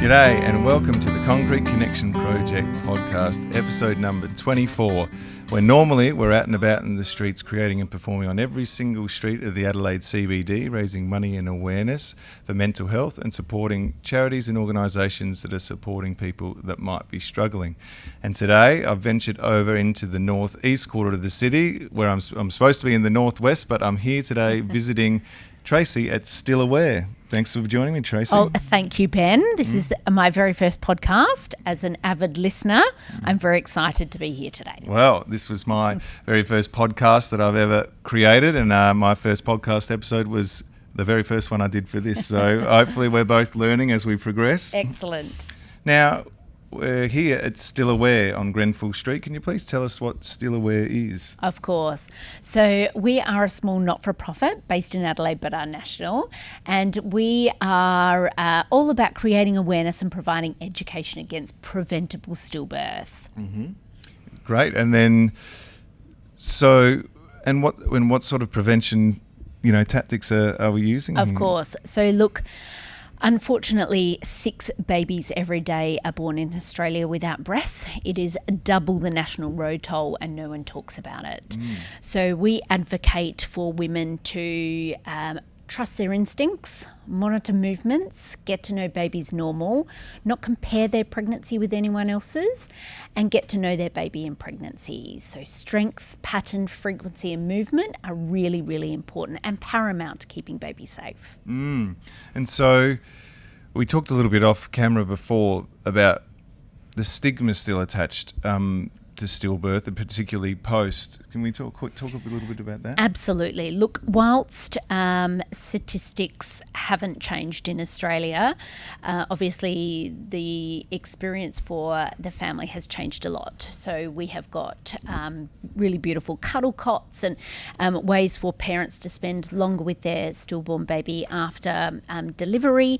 G'day and welcome to the Concrete Connection Project podcast, episode number 24, where normally we're out and about in the streets creating and performing on every single street of the Adelaide CBD, raising money and awareness for mental health and supporting charities and organisations that are supporting people that might be struggling. And today I've ventured over into the northeast quarter of the city, where I'm supposed to be in the northwest, but I'm here today visiting Tracey at Still Aware. Thanks for joining me, Tracey. Oh, thank you, Ben. This is my very first podcast. As an avid listener, I'm very excited to be here today. Well, this was my very first podcast that I've ever created, and my first podcast episode was the very first one I did for this. So hopefully we're both learning as we progress. Excellent. Now, we're here at Still Aware on Grenfell Street. Can you please tell us what Still Aware is? Of course. So we are a small not-for-profit based in Adelaide but are national, and we are all about creating awareness and providing education against preventable stillbirth. Mm-hmm. Great. And then, what sort of prevention, tactics are we using? Of course. So look, unfortunately, 6 babies every day are born in Australia without breath. It is double the national road toll and no one talks about it. So we advocate for women to trust their instincts, monitor movements, get to know babies normal, not compare their pregnancy with anyone else's, and get to know their baby in pregnancy. So strength, pattern, frequency and movement are really, really important and paramount to keeping babies safe. And so we talked a little bit off camera before about the stigma still attached to stillbirth, and particularly post. Can we talk a little bit about that? Absolutely. Look, whilst statistics haven't changed in Australia, obviously the experience for the family has changed a lot. So we have got really beautiful cuddle cots and ways for parents to spend longer with their stillborn baby after delivery.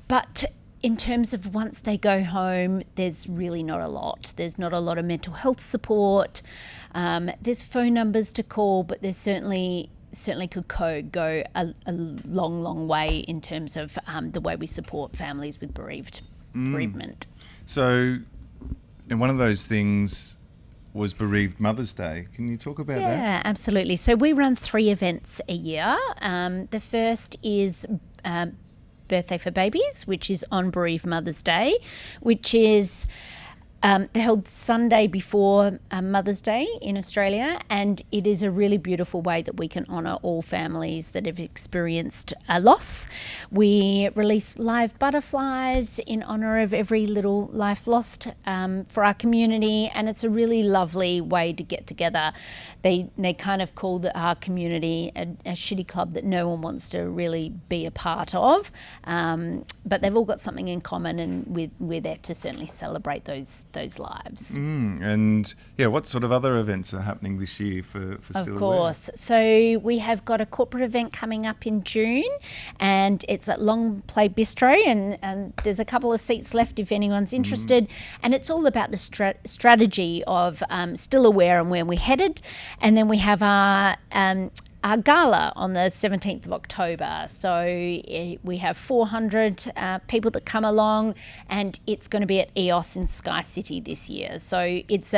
But in terms of once they go home, there's really not a lot. There's not a lot of mental health support. There's phone numbers to call, but there's certainly could go a long, long way in terms of the way we support families with bereavement. So, and one of those things was Bereaved Mother's Day. Can you talk about that? Yeah, absolutely. So we run 3 events a year. The first is Birthday for Babies, which is on Bereaved Mother's Day, which is held Sunday before Mother's Day in Australia, and it is a really beautiful way that we can honour all families that have experienced a loss. We release live butterflies in honour of every little life lost for our community, and it's a really lovely way to get together. They kind of call our community a shitty club that no one wants to really be a part of, but they've all got something in common, and we're there to certainly celebrate those lives. And what sort of other events are happening this year for Still Aware? Of course. So we have got a corporate event coming up in June, and it's at Long Play Bistro, and there's a couple of seats left if anyone's interested. And it's all about the strategy of Still Aware and where we're headed. And then we have our gala on the 17th of October. So we have 400 people that come along, and it's going to be at EOS in Sky City this year. So it's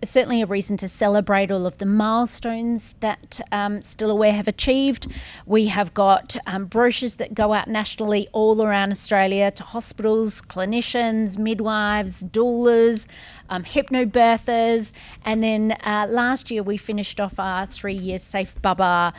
certainly a reason to celebrate all of the milestones that Still Aware have achieved. We have got brochures that go out nationally all around Australia to hospitals, clinicians, midwives, doulas, hypnobirthers, and then last year we finished off our 3-year Safe Bubba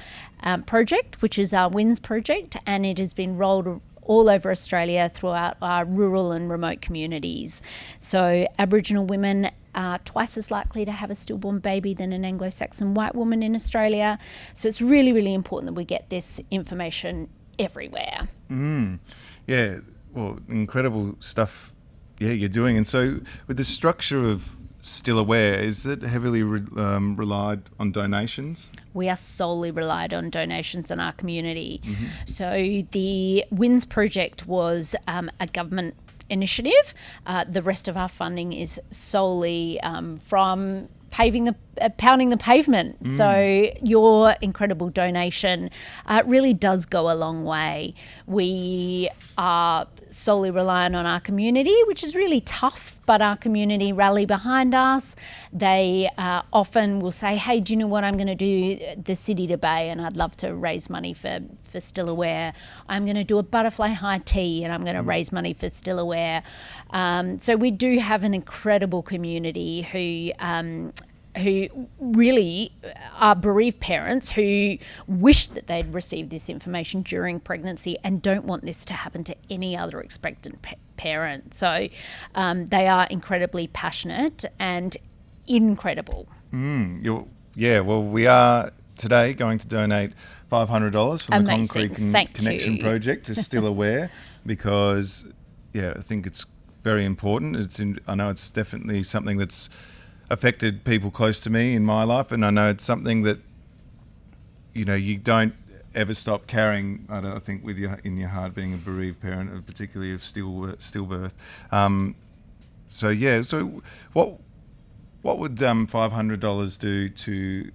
project, which is our WINS project, and it has been rolled all over Australia throughout our rural and remote communities. So Aboriginal women are twice as likely to have a stillborn baby than an Anglo-Saxon white woman in Australia. So it's really, really important that we get this information everywhere. Yeah, well, incredible stuff you're doing. And so with the structure of Still Aware, is it heavily relied on donations? We are solely relied on donations in our community. So the WINS project was a government initiative. The rest of our funding is solely from paving pounding the pavement. So your incredible donation really does go a long way. We are solely reliant on our community, which is really tough, but our community rally behind us. They often will say, hey, do you know what, I'm going to do the City to Bay and I'd love to raise money for Still Aware. I'm going to do a butterfly high tea and I'm going to raise money for Still Aware. So we do have an incredible community who really are bereaved parents who wish that they'd received this information during pregnancy and don't want this to happen to any other expectant parent. So they are incredibly passionate and incredible. Well, we are today going to donate $500 from the Amazing. Concrete Connection Project to Still Aware because, I think it's very important. I know it's definitely something that's affected people close to me in my life, and I know it's something that you don't ever stop carrying. I think with in your heart, being a bereaved parent, particularly of stillbirth. So what would $500 do to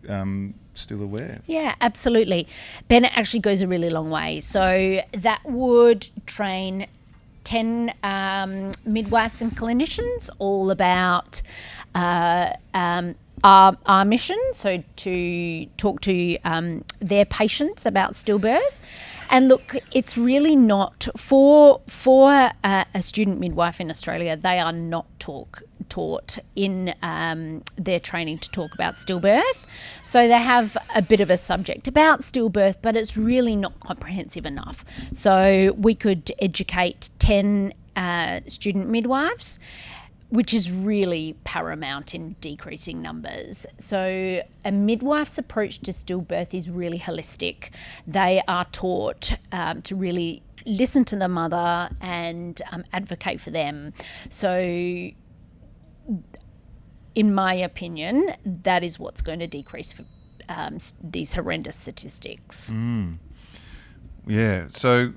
Still Aware? Yeah, absolutely. Ben, it actually goes a really long way. So that would train 10 midwives and clinicians all about our mission, so to talk to their patients about stillbirth. And look, it's really not for a student midwife in Australia. They are not taught in their training to talk about stillbirth. So they have a bit of a subject about stillbirth, but it's really not comprehensive enough. So we could educate 10 student midwives, which is really paramount in decreasing numbers. So a midwife's approach to stillbirth is really holistic. They are taught to really listen to the mother and advocate for them. So in my opinion, that is what's going to decrease these horrendous statistics. Yeah, so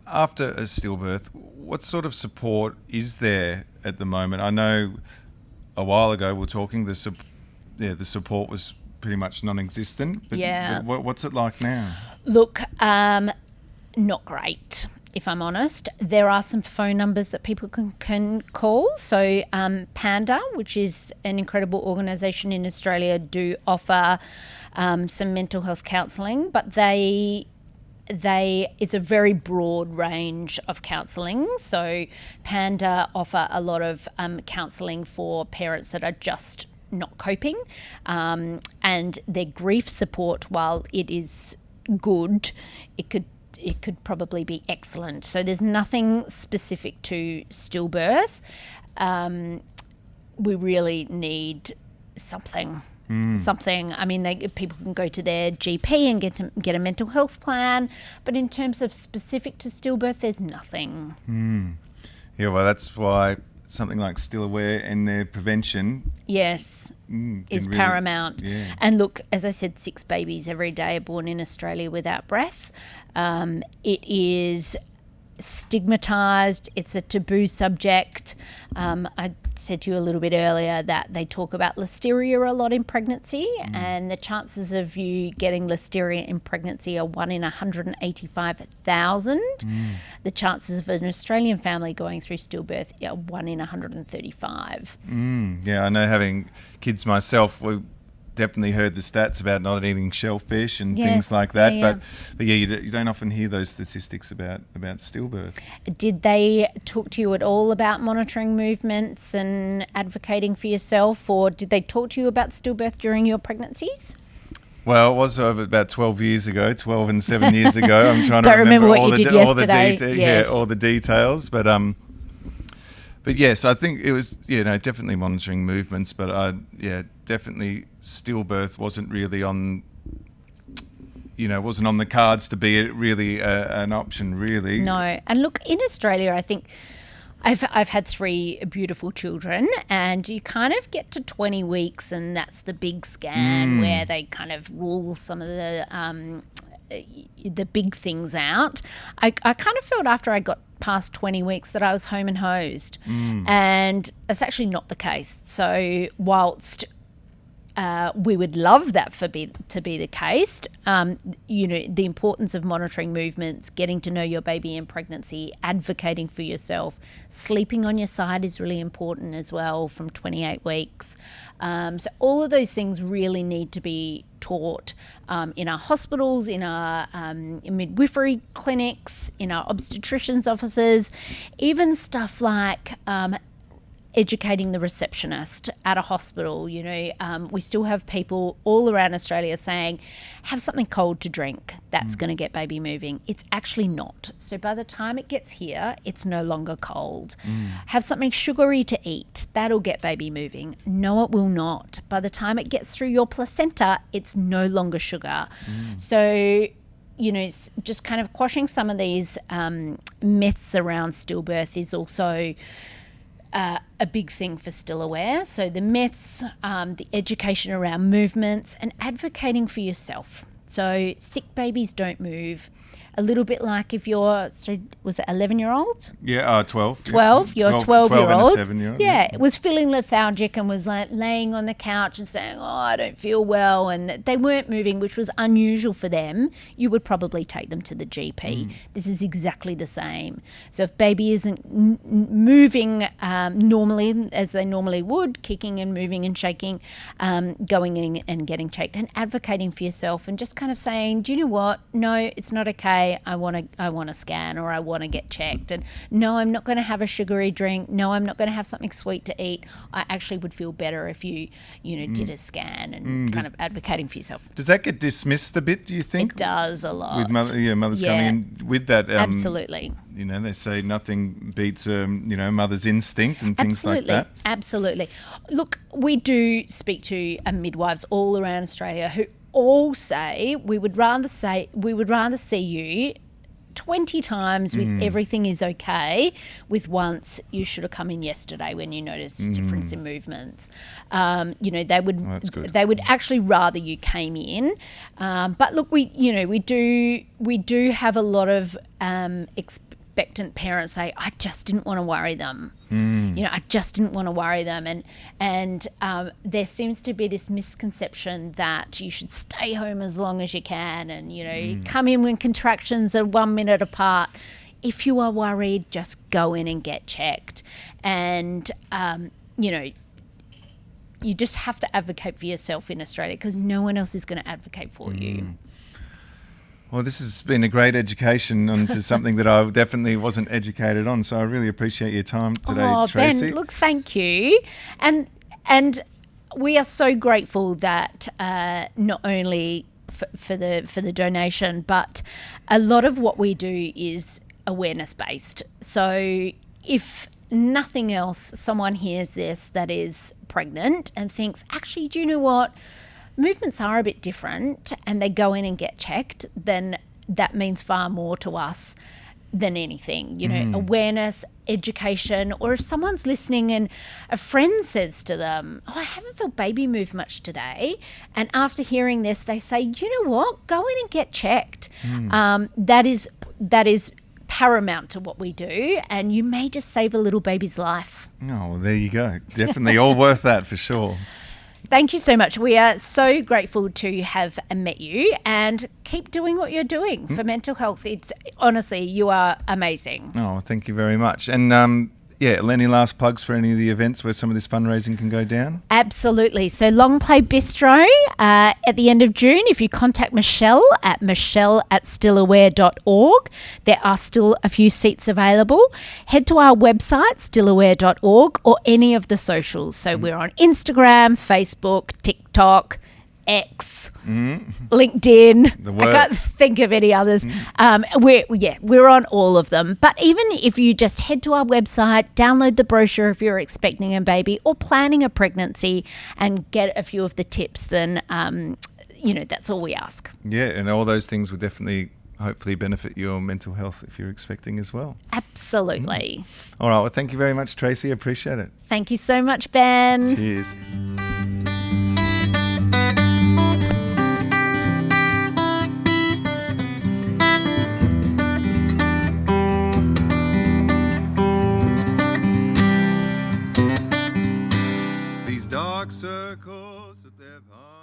after a stillbirth, what sort of support is there at the moment? I know a while ago we were talking, the support was pretty much non-existent. But what's it like now? Look, not great, if I'm honest. There are some phone numbers that people can call. So Panda, which is an incredible organisation in Australia, do offer some mental health counselling, but it's a very broad range of counselling. So Panda offer a lot of counselling for parents that are just not coping, and their grief support, while it is good, it could probably be excellent. So there's nothing specific to stillbirth. We really need something. I mean, people can go to their GP and get a mental health plan, but in terms of specific to stillbirth, there's nothing. Yeah, well, that's why something like Still Aware and their prevention, yes, is really paramount. Yeah. And look, as I said, 6 babies every day are born in Australia without breath. It is stigmatized. It's a taboo subject. I said to you a little bit earlier that they talk about listeria a lot in pregnancy, and the chances of you getting listeria in pregnancy are 1 in 185,000. The chances of an Australian family going through stillbirth are 1 in 135. Yeah, I know, having kids myself, we definitely heard the stats about not eating shellfish and things like that. Yeah. But you don't often hear those statistics about stillbirth. Did they talk to you at all about monitoring movements and advocating for yourself, or did they talk to you about stillbirth during your pregnancies? Well, it was about 12 years ago, 12 and 7 years ago. I'm trying to remember what you did yesterday. All the details. But yes, I think it was, definitely monitoring movements, but definitely stillbirth wasn't really on the cards to be really an option, really. No. And look, in Australia, I think I've had 3 beautiful children, and you kind of get to 20 weeks and that's the big scan where they kind of rule some of the big things out. I kind of felt after I got past 20 weeks that I was home and hosed. And that's actually not the case. So whilst we would love that to be the case, the importance of monitoring movements, getting to know your baby in pregnancy, advocating for yourself, sleeping on your side is really important as well from 28 weeks. So all of those things really need to be taught in our hospitals, in our midwifery clinics, in our obstetricians' offices, even stuff like educating the receptionist at a hospital. We still have people all around Australia saying, have something cold to drink. That's going to get baby moving. It's actually not. So by the time it gets here, it's no longer cold. Have something sugary to eat. That'll get baby moving. No, it will not. By the time it gets through your placenta, it's no longer sugar. So just kind of quashing some of these myths around stillbirth is also a big thing for Still Aware. So the myths, the education around movements, and advocating for yourself. So sick babies don't move. A little bit like if you're, was it 11-year-old? Yeah, 12. 12, you're a 12-year-old. 12 and a 7-year-old. Yeah, was feeling lethargic and was like laying on the couch and saying, oh, I don't feel well. And they weren't moving, which was unusual for them. You would probably take them to the GP. This is exactly the same. So if baby isn't moving normally, as they normally would, kicking and moving and shaking, going in and getting checked and advocating for yourself and just kind of saying, do you know what? No, it's not okay. I want to scan, or I want to get checked. And no, I'm not going to have a sugary drink. No, I'm not going to have something sweet to eat. I actually would feel better if you did a scan and kind of advocating for yourself. Does that get dismissed a bit, do you think? It does a lot. With mothers coming in with that. Absolutely. They say nothing beats, mother's instinct and things like that. Absolutely. Look, we do speak to midwives all around Australia who all say we would rather see you 20 times with everything is okay, with once you should have come in yesterday when you noticed a difference in movements. They would actually rather you came in. But look, we do have a lot of expectant parents say, I just didn't want to worry them. I just didn't want to worry them. And there seems to be this misconception that you should stay home as long as you can and, come in when contractions are 1 minute apart. If you are worried, just go in and get checked. And, you just have to advocate for yourself in Australia because no one else is going to advocate for you. Well, this has been a great education onto something that I definitely wasn't educated on. So I really appreciate your time today, Tracey. Ben, look, thank you. And we are so grateful that not only for the donation, but a lot of what we do is awareness based. So if nothing else, someone hears this that is pregnant and thinks, actually, do you know what? Movements are a bit different, and they go in and get checked, then that means far more to us than anything. Awareness, education, or if someone's listening and a friend says to them, I haven't felt baby move much today, and after hearing this they say, you know what, go in and get checked. That is paramount to what we do, and you may just save a little baby's life. Oh, well, there you go. Definitely all worth that for sure. Thank you so much. We are so grateful to have met you, and keep doing what you're doing for mental health. It's honestly, you are amazing. Oh, thank you very much. And any last plugs for any of the events where some of this fundraising can go down? Absolutely. So Long Play Bistro at the end of June, if you contact Michelle at michelle@stillaware.org, there are still a few seats available. Head to our website, stillaware.org, or any of the socials. So we're on Instagram, Facebook, TikTok, X, LinkedIn. I can't think of any others. We're on all of them. But even if you just head to our website, download the brochure if you're expecting a baby or planning a pregnancy, and get a few of the tips, then that's all we ask. Yeah, and all those things will definitely hopefully benefit your mental health if you're expecting as well. Absolutely. All right, well, thank you very much, Tracey. I appreciate it. Thank you so much, Ben. Cheers. dark circles that they've hung.